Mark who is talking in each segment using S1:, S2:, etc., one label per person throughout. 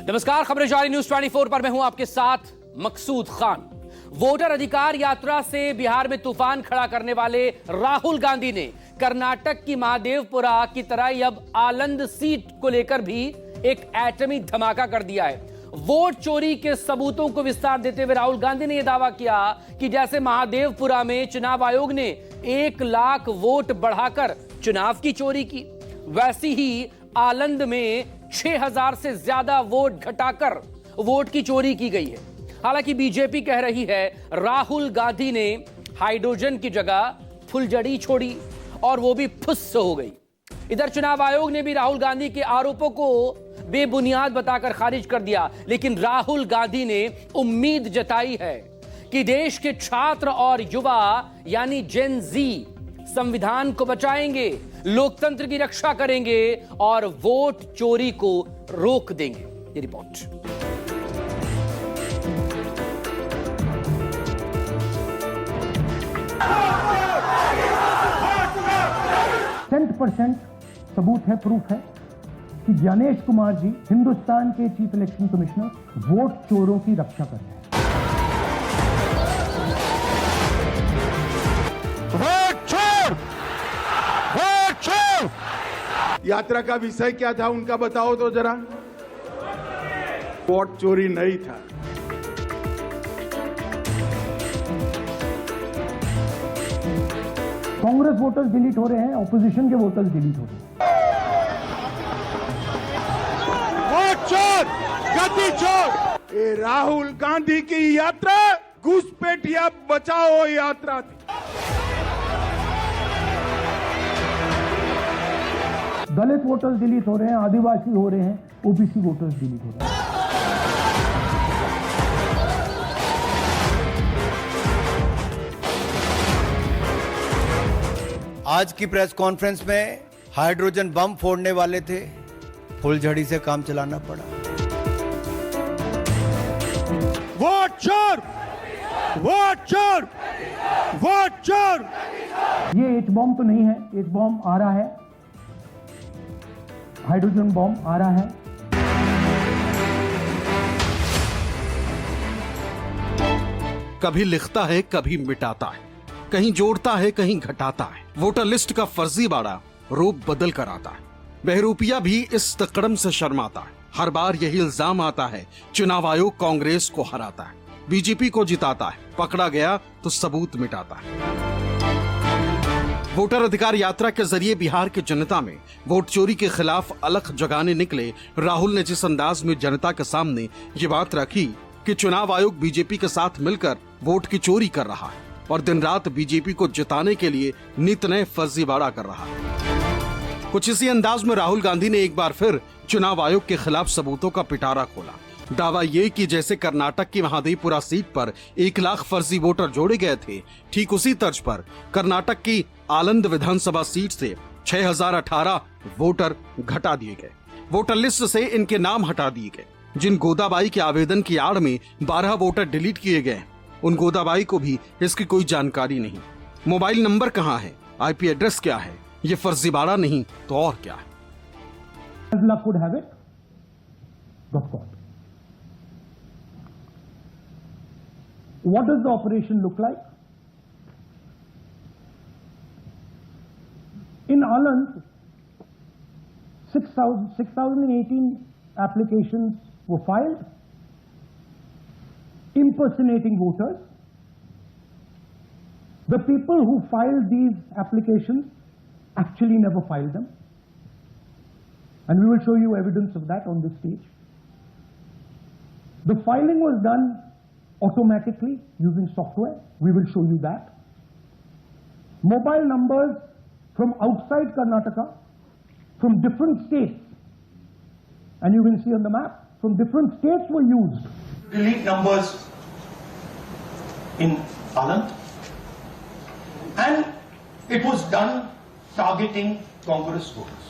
S1: नमस्कार, खबरें जारी न्यूज 24 पर मैं हूं आपके साथ मकसूद खान। वोटर अधिकार यात्रा से बिहार में तूफान खड़ा करने वाले राहुल गांधी ने कर्नाटक की महादेवपुरा की तरह ही अब आलंद सीट को लेकर भी एक एटमी धमाका कर दिया है। वोट चोरी के सबूतों को विस्तार देते हुए राहुल गांधी ने यह दावा किया कि जैसे महादेवपुरा में चुनाव आयोग ने 1 लाख वोट बढ़ाकर चुनाव की चोरी की, वैसी ही आलंद में 6000 से ज्यादा वोट घटाकर वोट की चोरी की गई है। हालांकि बीजेपी कह रही है राहुल गांधी ने हाइड्रोजन की जगह फुलझड़ी छोड़ी और वो भी फुस हो गई। इधर चुनाव आयोग ने भी राहुल गांधी के आरोपों को बेबुनियाद बताकर खारिज कर दिया, लेकिन राहुल गांधी ने उम्मीद जताई है कि देश के छात्र और युवा यानी जेन जी संविधान को बचाएंगे, लोकतंत्र की रक्षा करेंगे और वोट चोरी को रोक देंगे। ये रिपोर्ट।
S2: 100% सबूत है, प्रूफ है कि ज्ञानेश कुमार जी हिंदुस्तान के चीफ इलेक्शन कमिश्नर वोट चोरों की रक्षा कर रहे हैं।
S3: वोट चोर! वोट चोर! यात्रा का विषय क्या था उनका बताओ तो जरा। वोट चोरी नहीं था।
S2: कांग्रेस वोटर्स डिलीट हो रहे हैं, ऑपोजिशन के वोटर्स डिलीट हो रहे हैं।
S3: वोट चोर! गद्दी चोर! ये राहुल गांधी की यात्रा घुसपैठिया बचाओ यात्रा थी।
S2: दलित वोटर्स डिलीट हो रहे हैं, आदिवासी हो रहे हैं, ओबीसी वोटर्स डिलीट हो रहे हैं।
S4: आज की प्रेस कॉन्फ्रेंस में हाइड्रोजन बम फोड़ने वाले थे, फुलझड़ी से काम चलाना पड़ा।
S3: वोट चोर! वोट चोर! वोट चोर!
S2: ये एच बॉम्ब तो नहीं है, एच बॉम्ब आ रहा है, हाइड्रोजन बॉम्ब आ रहा है।
S5: कभी लिखता है, कभी मिटाता है, कहीं जोड़ता है, कहीं घटाता है। वोटर लिस्ट का फर्जीवाड़ा रूप बदल कर आता है। बहरूपिया भी इस तकड़म से शर्माता है। हर बार यही इल्जाम आता है चुनाव आयोग कांग्रेस को हराता है, बीजेपी को जिताता है, पकड़ा गया तो सबूत मिटाता है। वोटर अधिकार यात्रा के जरिए बिहार की जनता में वोट चोरी के खिलाफ अलख जगाने निकले राहुल ने जिस अंदाज में जनता के सामने ये बात रखी कि चुनाव आयोग बीजेपी के साथ मिलकर वोट की चोरी कर रहा है और दिन रात बीजेपी को जिताने के लिए नित नए फर्जीवाड़ा कर रहा है। कुछ इसी अंदाज में राहुल गांधी ने एक बार फिर चुनाव आयोग के खिलाफ सबूतों का पिटारा खोला। दावा ये कि जैसे कर्नाटक की महादेवपुरा सीट पर 1 लाख फर्जी वोटर जोड़े गए थे, ठीक उसी तर्ज पर कर्नाटक की आलंद विधानसभा सीट से 6018 वोटर घटा दिए गए। वोटर लिस्ट से इनके नाम हटा दिए गए। जिन गोदाबाई के आवेदन की आड़ में 12 वोटर डिलीट किए गए, उन गोदाबाई को भी इसकी कोई जानकारी नहीं। मोबाइल नंबर कहाँ है, आईपी एड्रेस क्या है, ये फर्जीवाड़ा नहीं तो और क्या है।
S2: What does the operation look like? In Aland, 6,018 applications were filed, impersonating voters. The people who filed these applications actually never filed them. And we will show you evidence of that on this stage. The filing was done automatically using software. We will show you that. Mobile numbers from outside Karnataka, from different states, and you will see on the map, from different states were used.
S6: Delete numbers in Aland, and it was done targeting Congress voters.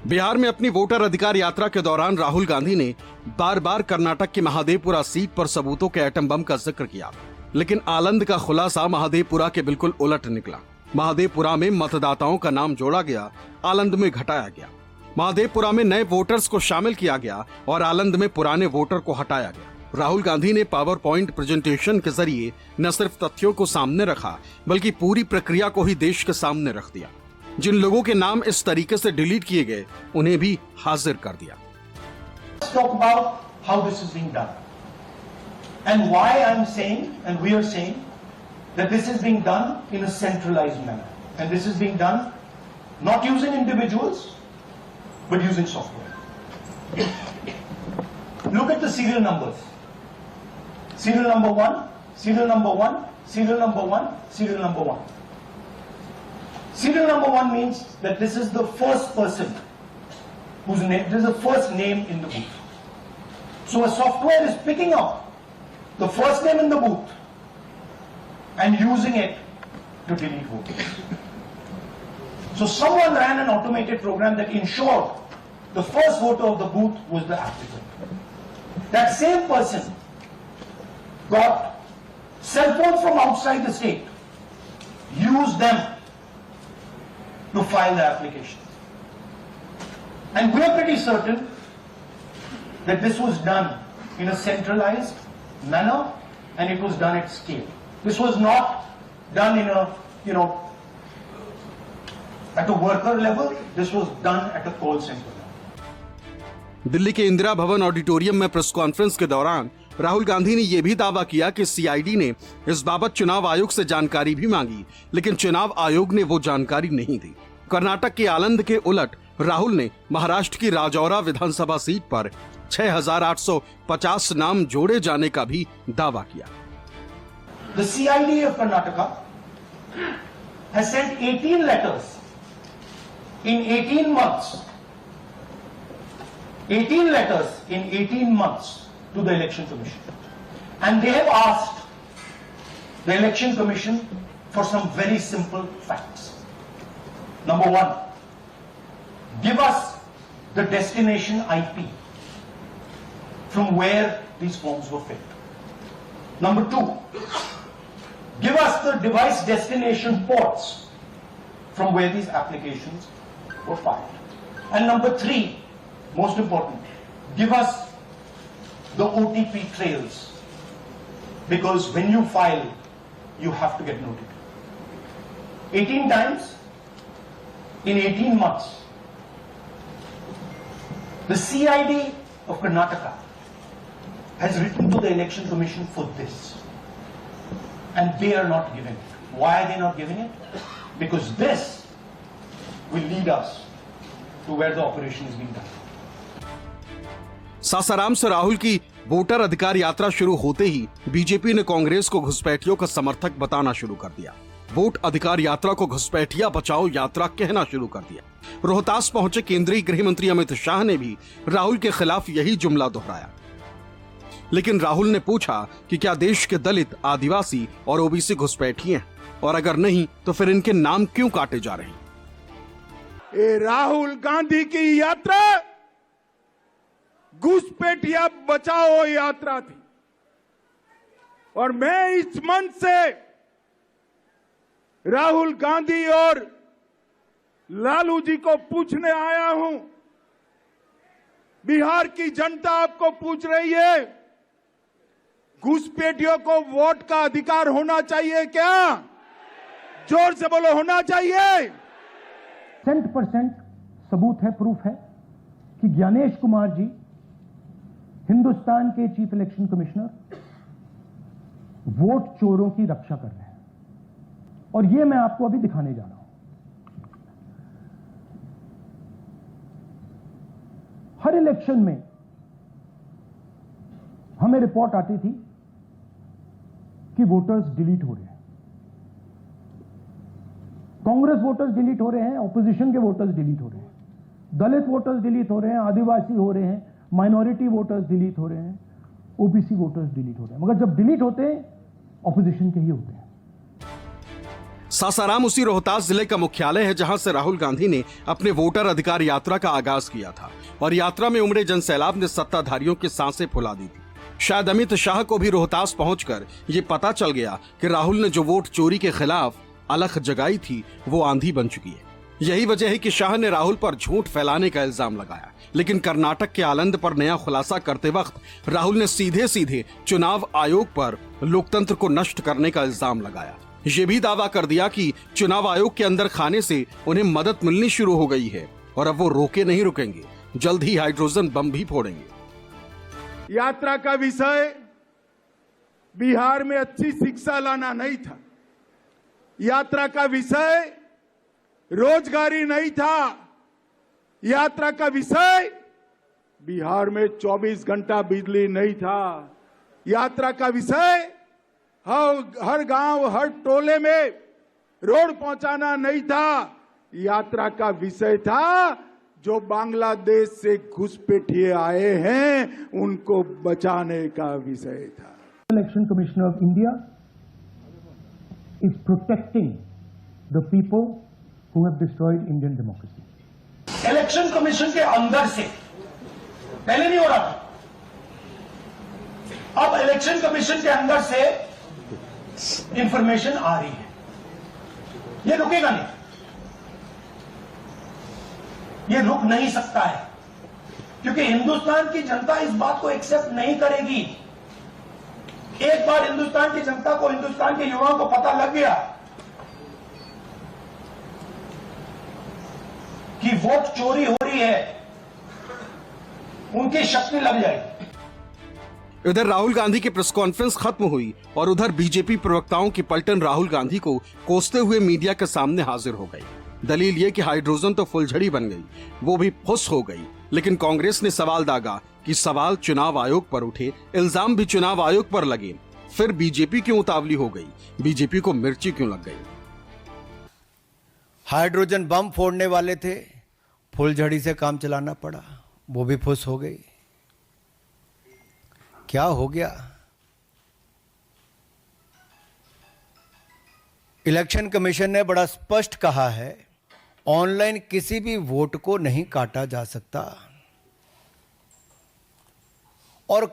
S5: Bihar में अपनी voter अधिकार यात्रा के दौरान राहुल गांधी ने बार बार कर्नाटक की Mahadevapura seat पर सबूतों के एटम बम का जिक्र किया, लेकिन आलंद का खुलासा महादेवपुरा के बिल्कुल उलट निकला। महादेवपुरा में मतदाताओं का नाम जोड़ा गया, आलंद में घटाया गया। महादेवपुरा में नए वोटर्स को शामिल किया गया और आलंद में पुराने वोटर को हटाया गया। राहुल गांधी ने पावर पॉइंट प्रेजेंटेशन के जरिए न सिर्फ तथ्यों को सामने रखा बल्कि पूरी प्रक्रिया को ही देश के सामने रख दिया। जिन लोगों के नाम इस तरीके से डिलीट किए गए उन्हें भी हाजिर कर दिया।
S6: Let's talk about how this is being done and why I'm saying and we are saying that this is being done in a centralized manner, and this is being done not using individuals but using software. Look at the serial numbers. Serial number 1, serial number 1, serial number 1, serial number 1. Serial number 1 means that this is the first person whose name, this is the first name in the booth. So a software is picking up the first name in the booth and using it to delete voters. So someone ran an automated program that ensured the first voter of the booth was the applicant. That same person got cell phones from outside the state, used them to file the application. And we are pretty certain that this was done in a centralized manner and it was done at scale. This was not done in a, at a worker level. This was done at a call center level.
S5: Delhi के इंदिरा भवन auditorium में press conference के दौरान राहुल गांधी ने यह भी दावा किया कि सीआईडी ने इस बाबत चुनाव आयोग से जानकारी भी मांगी, लेकिन चुनाव आयोग ने वो जानकारी नहीं दी। कर्नाटक के आलंद के उलट राहुल ने महाराष्ट्र की राजौरा विधानसभा सीट पर 6,850 नाम जोड़े जाने का भी दावा किया।
S6: The CID of Karnataka has sent 18 letters in 18 months. 18 letters in 18 months to the Election Commission. And they have asked the Election Commission for some very simple facts. Number 1, give us the destination IP from where these forms were filled. Number 2, give us the device destination ports from where these applications were filed. And number 3, most important, give us the OTP trails, because when you file, you have to get notified. 18 times in 18 months. The CID of Karnataka has written to the Election Commission for this, and they are not giving it. Why are they not giving it? Because this will lead us to where the operation is being done.
S5: Sasaram से राहुल की voter अधिकार यात्रा शुरू होते ही BJP ने कांग्रेस को घुसपैठियों का समर्थक बताना शुरू कर दिया। वोट अधिकार यात्रा को घुसपैठिया बचाओ यात्रा कहना शुरू कर दिया। रोहतास पहुंचे केंद्रीय गृह मंत्री अमित शाह ने भी राहुल के खिलाफ यही जुमला दोहराया। लेकिन राहुल ने पूछा कि क्या देश के दलित, आदिवासी और ओबीसी घुसपैठिए हैं, और अगर नहीं तो फिर इनके नाम क्यों काटे जा रहे हैं?
S3: ये राहुल गांधी की यात्रा घुसपैठिया बचाओ यात्रा थी, और मैं इस मंच से राहुल गांधी और लालू जी को पूछने आया हूं। बिहार की जनता आपको पूछ रही है, घुसपैठियों को वोट का अधिकार होना चाहिए क्या? जोर से बोलो, होना चाहिए।
S2: 100% सबूत है, प्रूफ है कि ज्ञानेश कुमार जी हिंदुस्तान के चीफ इलेक्शन कमिश्नर वोट चोरों की रक्षा कर रहे हैं, और यह मैं आपको अभी दिखाने जा रहा हूं। हर इलेक्शन में हमें रिपोर्ट आती थी कि वोटर्स डिलीट हो रहे हैं, कांग्रेस वोटर्स डिलीट हो रहे हैं, ऑपोजिशन के वोटर्स डिलीट हो रहे हैं, दलित वोटर्स डिलीट हो रहे हैं, आदिवासी हो रहे हैं, माइनॉरिटी वोटर्स डिलीट हो रहे हैं, ओबीसी वोटर्स डिलीट हो रहे हैं। मगर जब डिलीट होते हैं ऑपोजिशन के ही होते हैं।
S5: सासाराम उसी रोहतास जिले का मुख्यालय है जहां से राहुल गांधी ने अपने वोटर अधिकार यात्रा का आगाज किया था, और यात्रा में उमड़े जनसैलाब ने सत्ताधारियों की सांसें फुला दी थी। शायद अमित शाह को भी रोहतास पहुंचकर ये पता चल गया कि राहुल ने जो वोट चोरी के खिलाफ अलख जगाई थी वो आंधी बन चुकी है। यही वजह है कि शाह ने राहुल पर झूठ फैलाने का इल्जाम लगाया, लेकिन कर्नाटक के आलंद पर नया खुलासा करते वक्त राहुल ने सीधे सीधे चुनाव आयोग पर लोकतंत्र को नष्ट करने का इल्जाम लगाया। ये भी दावा कर दिया कि चुनाव आयोग के अंदर खाने से उन्हें मदद मिलनी शुरू हो गई है और अब वो रोके नहीं रुकेंगे, जल्द ही हाइड्रोजन बम भी फोड़ेंगे।
S3: यात्रा का विषय बिहार में अच्छी शिक्षा लाना नहीं था, यात्रा का विषय रोजगारी नहीं था, यात्रा का विषय बिहार में 24 घंटा बिजली नहीं था, यात्रा का विषय हर गांव हर टोले में रोड पहुंचाना नहीं था, यात्रा का विषय था जो बांग्लादेश से घुसपैठिए आए हैं उनको बचाने का विषय था।
S2: Election Commissioner of India is protecting the people who have destroyed Indian democracy.
S6: Election commission के अंदर से पहले नहीं हो रहा था, अब इलेक्शन कमीशन के अंदर से इंफॉर्मेशन आ रही है, ये रुकेगा नहीं, ये रुक नहीं सकता है, क्योंकि हिंदुस्तान की जनता इस बात को एक्सेप्ट नहीं करेगी। एक बार हिंदुस्तान की जनता को, हिंदुस्तान के युवाओं को पता लग गया कि वोट चोरी हो रही है, उनकी शक्ति लग जाएगी।
S5: इधर राहुल गांधी की प्रेस कॉन्फ्रेंस खत्म हुई और उधर बीजेपी प्रवक्ताओं की पलटन राहुल गांधी को कोसते हुए मीडिया के सामने हाजिर हो गई। दलील ये कि हाइड्रोजन तो फुलझड़ी बन गई, वो भी फुस हो गई। लेकिन कांग्रेस ने सवाल दागा कि सवाल चुनाव आयोग पर उठे, इल्जाम भी चुनाव आयोग पर लगे, फिर बीजेपी क्यों उतावली हो गई, बीजेपी को मिर्ची क्यों लग गई।
S4: हाइड्रोजन बम फोड़ने वाले थे, फुलझड़ी से काम चलाना पड़ा, वो भी फुस हो गई। क्या हो गया? इलेक्शन कमीशन ने बड़ा स्पष्ट कहा है, ऑनलाइन किसी भी वोट को नहीं काटा जा सकता और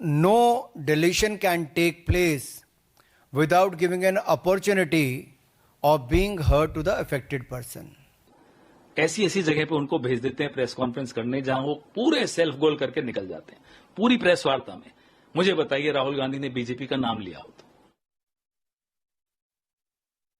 S4: no deletion can take place without giving an opportunity of being heard to the affected person.
S7: ऐसी ऐसी जगह पे उनको भेज देते हैं प्रेस कॉन्फ्रेंस करने, जहां वो पूरे सेल्फ गोल करके निकल जाते हैं। पूरी प्रेस वार्ता में मुझे बताइए, राहुल गांधी ने बीजेपी का नाम लिया होता?